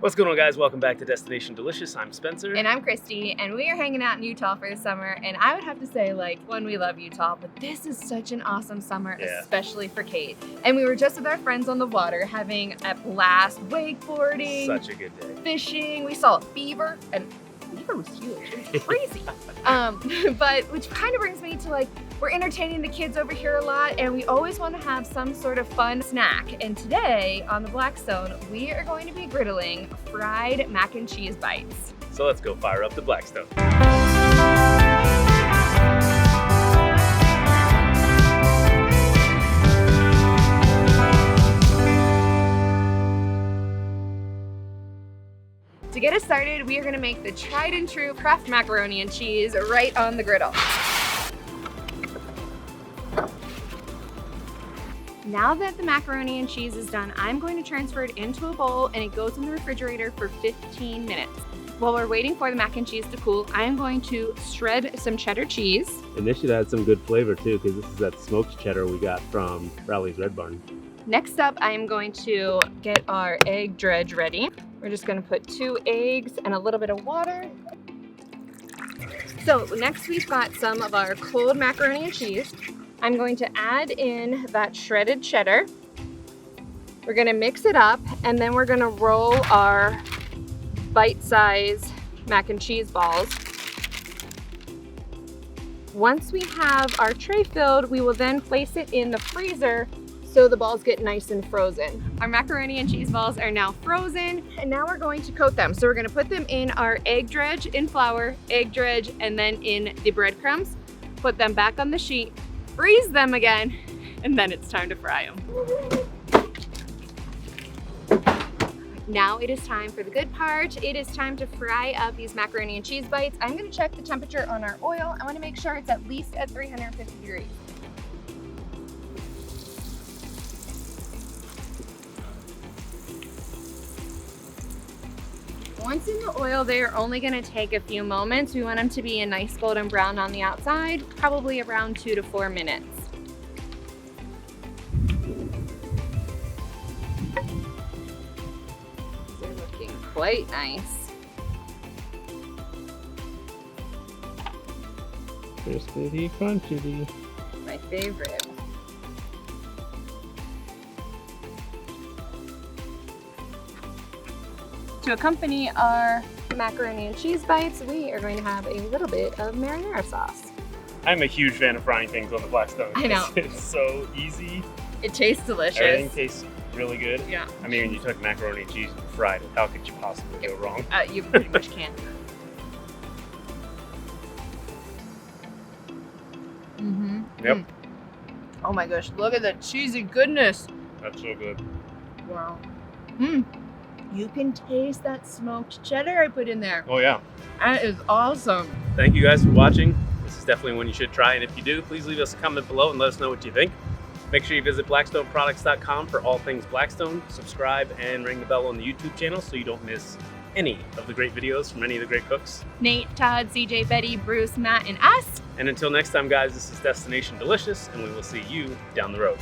What's going on, guys? Welcome back to Destination Delicious. I'm Spencer. And I'm Christy, and we are hanging out in Utah for the summer. And I would have to say, one, we love Utah, but this is such an awesome summer, especially for Kate. And we were just with our friends on the water having a blast, wakeboarding. Such a good day. Fishing. We saw a beaver, and the beaver was huge. It was crazy. But which kind of brings me to we're entertaining the kids over here a lot, and we always want to have some sort of fun snack. And today on the Blackstone, we are going to be griddling fried mac and cheese bites. So let's go fire up the Blackstone. To get us started, we are going to make the tried and true Kraft macaroni and cheese right on the griddle. Now that the macaroni and cheese is done, I'm going to transfer it into a bowl and it goes in the refrigerator for 15 minutes. While we're waiting for the mac and cheese to cool, I'm going to shred some cheddar cheese. And this should add some good flavor too, because this is that smoked cheddar we got from Rowley's Red Barn. Next up, I'm going to get our egg dredge ready. We're just going to put 2 eggs and a little bit of water. So next we've got some of our cold macaroni and cheese. I'm going to add in that shredded cheddar. We're going to mix it up, and then we're going to roll our bite-sized mac and cheese balls. Once we have our tray filled, we will then place it in the freezer so the balls get nice and frozen. Our macaroni and cheese balls are now frozen, and now we're going to coat them. So we're going to put them in our egg dredge in flour, egg dredge, and then in the breadcrumbs. Put them back on the sheet, freeze them again, and then it's time to fry them. Now it is time for the good part. It is time to fry up these macaroni and cheese bites. I'm going to check the temperature on our oil. I want to make sure it's at least at 350 degrees. Once in the oil, they're only going to take a few moments. We want them to be a nice golden brown on the outside, probably around 2 to 4 minutes. They're looking quite nice. Crispy, crunchy. My favorite. To accompany our macaroni and cheese bites, we are going to have a little bit of marinara sauce. I'm a huge fan of frying things on the Blackstone. I know. It's so easy. It tastes delicious. Everything tastes really good. Yeah. I mean, when you took macaroni and cheese and fried it, how could you possibly go wrong? You pretty much can't. Mm-hmm. Yep. Mm. Oh my gosh, look at the cheesy goodness. That's so good. Wow. Mm. You can taste that smoked cheddar I put in there. Oh yeah. That is awesome. Thank you guys for watching. This is definitely one you should try, and if you do, please leave us a comment below and let us know what you think. Make sure you visit blackstoneproducts.com for all things Blackstone. Subscribe and ring the bell on the YouTube channel so you don't miss any of the great videos from any of the great cooks. Nate, Todd, CJ, Betty, Bruce, Matt, and us. And until next time, guys, this is Destination Delicious, and we will see you down the road.